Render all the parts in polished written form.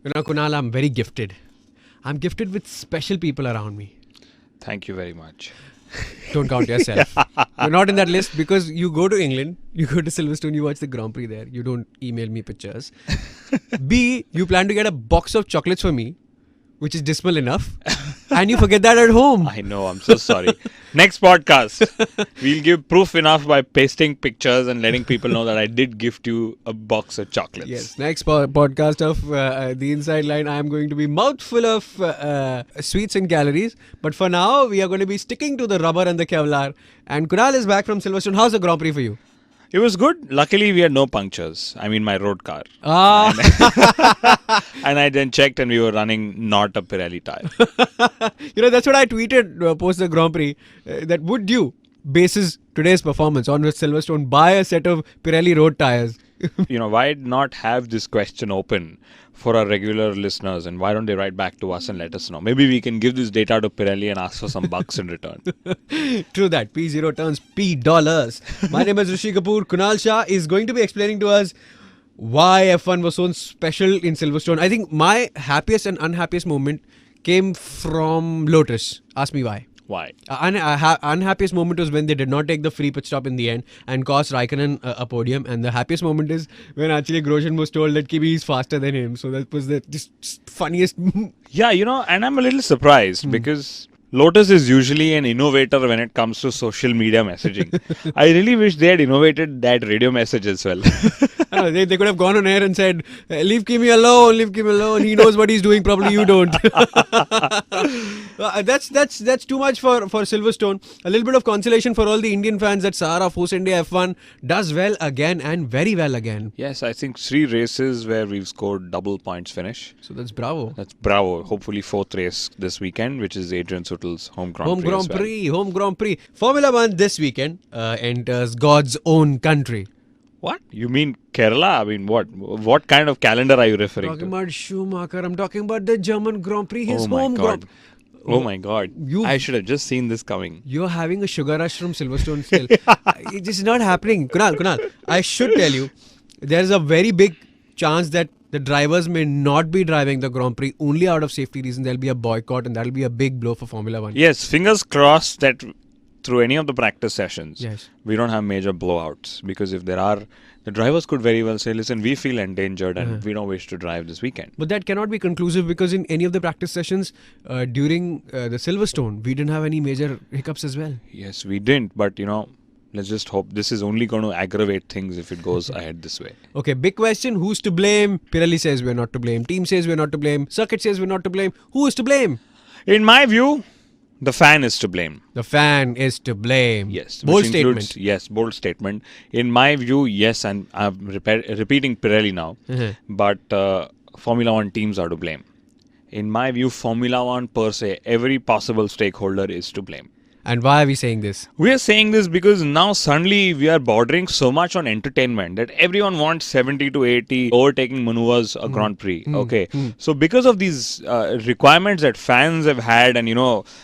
Kunal, I'm very gifted. I'm gifted with special people around me. Thank you very much. Don't count yourself. You're not in that list because you go to England, you go to Silverstone, you watch the Grand Prix there. You don't email me pictures. B, you plan to get a box of chocolates for me, which is dismal enough, and you forget that at home. I know, I'm so sorry. Next podcast, we'll give proof enough by pasting pictures and letting people know that I did gift you a box of chocolates. Yes, next podcast of The Inside Line, I am going to be mouthful of sweets and calories. But for now, we are going to be sticking to the rubber and the Kevlar. And Kunal is back from Silverstone. How's the Grand Prix for you? It was good. Luckily, we had no punctures. I mean, my road car. And I then checked and we were running not a Pirelli tire. That's what I tweeted post the Grand Prix. That would you, basis today's performance on Silverstone, buy a set of Pirelli road tires? Why not have this question open for our regular listeners, and why don't they write back to us and let us know? Maybe we can give this data to Pirelli and ask for some bucks in return. True that. P0 turns P dollars. My name is Rishi Kapoor. Kunal Shah is going to be explaining to us why F1 was so special in Silverstone. I think my happiest and unhappiest moment came from Lotus. Ask me why. Why? Unhappiest moment was when they did not take the free pit stop in the end and cost Raikkonen a podium. And the happiest moment is when actually Grosjean was told that Kimi is faster than him. So that was the just funniest. Yeah, and I'm a little surprised because Lotus is usually an innovator when it comes to social media messaging. I really wish they had innovated that radio message as well. They could have gone on air and said, leave Kimi alone, he knows what he's doing, probably you don't. That's too much for Silverstone. A little bit of consolation for all the Indian fans that Sahara Force India F1 does well again and very well again. Yes, I think 3 races where we've scored double points finish. So that's bravo. Hopefully 4th race this weekend, which is Adrian Sutil's home Grand Prix. Home Grand Prix. Formula 1 this weekend enters God's own country. What? You mean Kerala? I mean, what kind of calendar are you referring to? I'm talking about Schumacher. I'm talking about the German Grand Prix, his home Grand Prix. Oh my God. I should have just seen this coming. You're having a sugar rush from Silverstone still. This is not happening. Kunal, I should tell you, there's a very big chance that the drivers may not be driving the Grand Prix only out of safety reasons. There'll be a boycott and that'll be a big blow for Formula 1. Yes, fingers crossed that through any of the practice sessions, we don't have major blowouts. Because if there are, the drivers could very well say, listen, we feel endangered and we don't wish to drive this weekend. But that cannot be conclusive because in any of the practice sessions during the Silverstone, we didn't have any major hiccups as well. Yes, we didn't. But, let's just hope this is only going to aggravate things if it goes ahead this way. Okay, big question. Who's to blame? Pirelli says we're not to blame. Team says we're not to blame. Circuit says we're not to blame. Who is to blame? In my view, the fan is to blame. The fan is to blame. Yes. Bold statement. Yes, bold statement. In my view, yes, and I'm repeating Pirelli now, but Formula 1 teams are to blame. In my view, Formula 1 per se, every possible stakeholder is to blame. And why are we saying this? We are saying this because now suddenly we are bordering so much on entertainment that everyone wants 70 to 80 overtaking maneuvers a Grand Prix. Okay. So because of these requirements that fans have had and,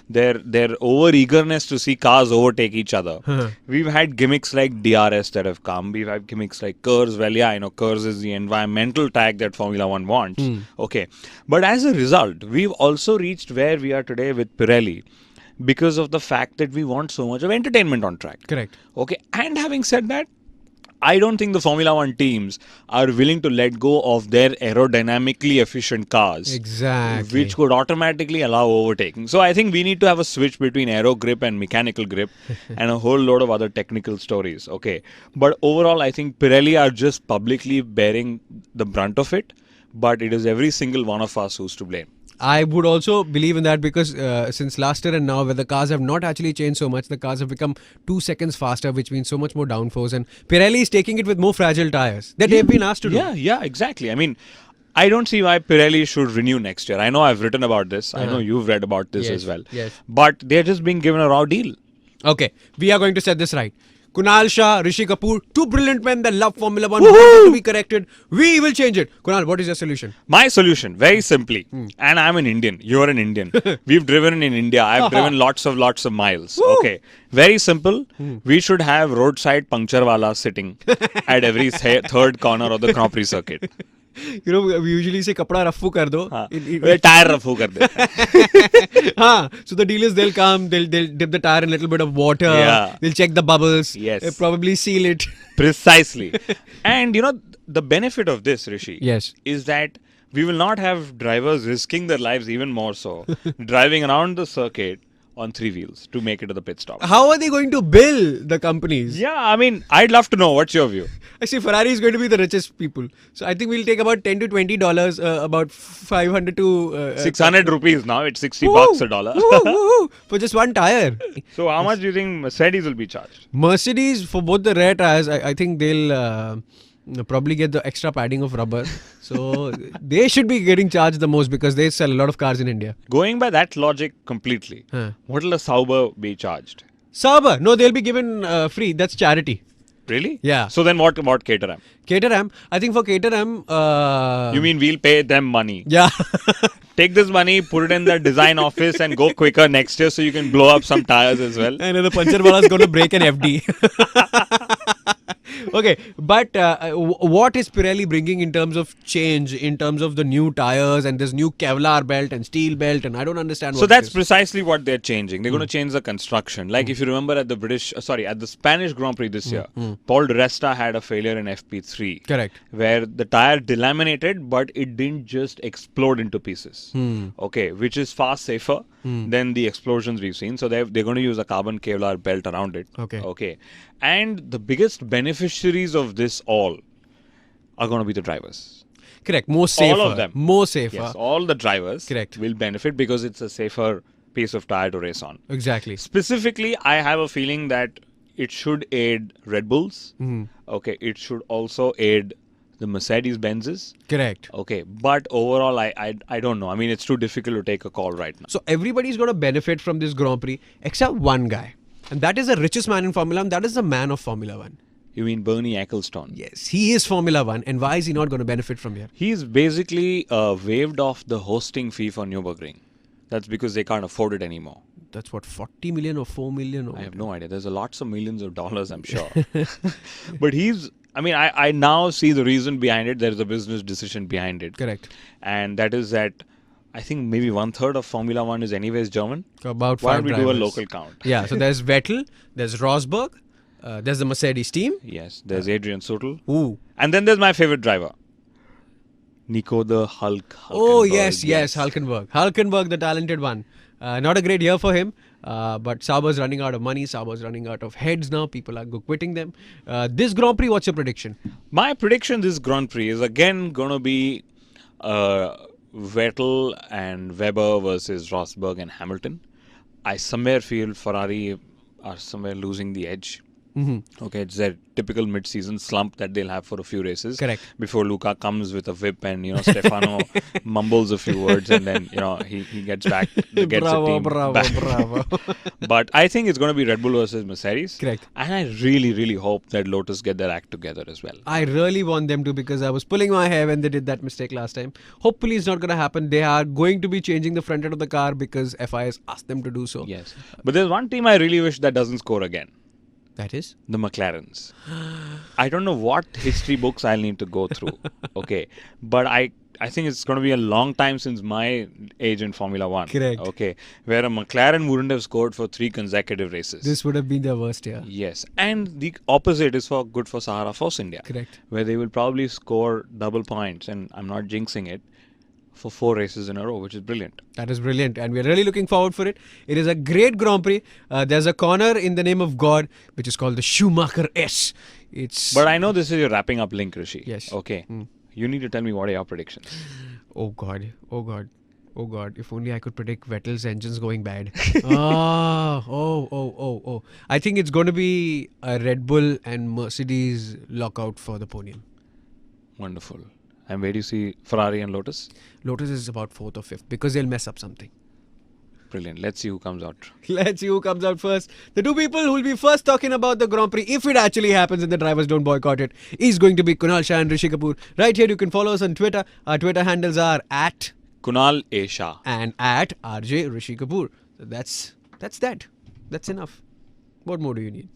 their over-eagerness to see cars overtake each other, we've had gimmicks like DRS that have come. We've had gimmicks like KERS. Well, yeah, KERS is the environmental tag that Formula 1 wants. Okay. But as a result, we've also reached where we are today with Pirelli, because of the fact that we want so much of entertainment on track. Correct. Okay. And having said that, I don't think the Formula 1 teams are willing to let go of their aerodynamically efficient cars. Exactly. Which could automatically allow overtaking. So I think we need to have a switch between aero grip and mechanical grip and a whole load of other technical stories. Okay. But overall, I think Pirelli are just publicly bearing the brunt of it. But it is every single one of us who's to blame. I would also believe in that because since last year and now, where the cars have not actually changed so much, the cars have become 2 seconds faster, which means so much more downforce. And Pirelli is taking it with more fragile tires that they've been asked to do. Yeah, exactly. I mean, I don't see why Pirelli should renew next year. I know I've written about this. I know you've read about this as well. Yes. But they're just being given a raw deal. Okay, we are going to set this right. Kunal Shah, Rishi Kapoor, 2 brilliant men that love Formula 1, wanted to be corrected. We will change it. Kunal, what is your solution? My solution, very simply, and I'm an Indian, you're an Indian. We've driven in India. I've driven lots of miles. Okay, very simple. We should have roadside puncture wala sitting at every third corner of the Grand Prix circuit. You know, we usually say kapda raffu kar do. Tyre रफू कर देते हैं. So the dealers, they'll come, they'll dip the tire in a little bit of water. Yeah. They'll check the bubbles. Yes. They'll probably seal it. Precisely. And you know, the benefit of this, Rishi, Yes. is that we will not have drivers risking their lives even more so, driving around the circuit on 3 wheels to make it to the pit stop. How are they going to bill the companies? Yeah, I mean, I'd love to know. What's your view? I see Ferrari is going to be the richest people. So I think we'll take about $10 to $20, about 500 to 600 rupees now. It's 60 Woo! bucks a dollar. Woo, woo, woo, for just one tire. So how much do you think Mercedes will be charged? Mercedes, for both the rear tires, I think they'll probably get the extra padding of rubber. So they should be getting charged the most because they sell a lot of cars in India. Going by that logic completely, Huh. what will a Sauber be charged? Sauber, no, they'll be given free. That's charity. Really? Yeah. So then what about Caterham? Caterham, I think for Caterham... You mean we'll pay them money? Yeah. Take this money, put it in the design office and go quicker next year so you can blow up some tires as well. And the puncture wala is going to break an FD. Okay, but what is Pirelli bringing in terms of change, in terms of the new tires and this new Kevlar belt and steel belt, and I don't understand what So that's it is. precisely what they're changing. They're going to change the construction. Like if you remember at the Spanish Grand Prix this year, Paul de Resta had a failure in FP3. Correct. Where the tire delaminated, but it didn't just explode into pieces. Okay, which is far safer than the explosions we've seen. So they're going to use a carbon Kevlar belt around it. Okay. And the biggest beneficiaries of this all are going to be the drivers. Correct. More safer. All of them. More safer. Yes, all the drivers Correct. will benefit because it's a safer piece of tire to race on. Exactly. Specifically, I have a feeling that it should aid Red Bulls. Okay, it should also aid the Mercedes-Benzes. Correct. Okay, but overall, I don't know. I mean, it's too difficult to take a call right now. So everybody's going to benefit from this Grand Prix except one guy. And that is the richest man in Formula 1. That is the man of Formula 1. You mean Bernie Ecclestone? Yes, he is Formula 1. And why is he not going to benefit from here? He's basically waived off the hosting fee for Nürburgring. That's because they can't afford it anymore. That's what, 40 million or 4 million? Or I have no idea. There's lots of millions of dollars, I'm sure. But I now see the reason behind it. There's a business decision behind it. Correct. And that is that I think maybe 1/3 of Formula 1 is anyways German. About 5 Why don't we do a drivers. local count? Yeah, so there's Vettel, there's Rosberg, there's the Mercedes team. Yes, there's Adrian Sutil. Ooh. And then there's my favorite driver. Nico the Hulk. Oh, Hulkenberg. yes, Hulkenberg. Hulkenberg, the talented one. Not a great year for him, but Sauber's running out of money. Sauber's running out of heads now. People are quitting them. This Grand Prix, what's your prediction? My prediction this Grand Prix is again going to be Vettel and Weber versus Rosberg and Hamilton. I somewhere feel Ferrari are somewhere losing the edge. Okay, it's their typical mid-season slump that they'll have for a few races. Correct. Before Luca comes with a whip and, Stefano mumbles a few words and then, he gets back, gets the team back. Bravo. But I think it's going to be Red Bull versus Mercedes. Correct. And I really, really hope that Lotus get their act together as well. I really want them to because I was pulling my hair when they did that mistake last time. Hopefully it's not going to happen. They are going to be changing the front end of the car because FIS asked them to do so. Yes. But there's one team I really wish that doesn't score again. That is? The McLarens. I don't know what history books I'll need to go through. Okay. But I think it's going to be a long time since my age in Formula 1. Correct. Okay. Where a McLaren wouldn't have scored for 3 consecutive races. This would have been their worst year. Yes. And the opposite is good for Sahara Force India. Correct. Where they will probably score double points. And I'm not jinxing it. For 4 races in a row, which is brilliant. That is brilliant, and we're really looking forward for it. It is a great Grand Prix. There's a corner in the name of God, which is called the Schumacher S. But I know this is your wrapping up link, Rishi. Yes. Okay. You need to tell me what are your predictions. Oh God. If only I could predict Vettel's engines going bad. Oh. I think it's going to be a Red Bull and Mercedes lockout for the podium. Wonderful. And where do you see Ferrari and Lotus? Lotus is about 4th or 5th because they'll mess up something. Brilliant. Let's see who comes out. Let's see who comes out first. The 2 people who will be first talking about the Grand Prix, if it actually happens and the drivers don't boycott it, is going to be Kunal Shah and Rishi Kapoor. Right here, you can follow us on Twitter. Our Twitter handles are at Kunal A. Shah and at RJ Rishi Kapoor. So that's that. That's enough. What more do you need?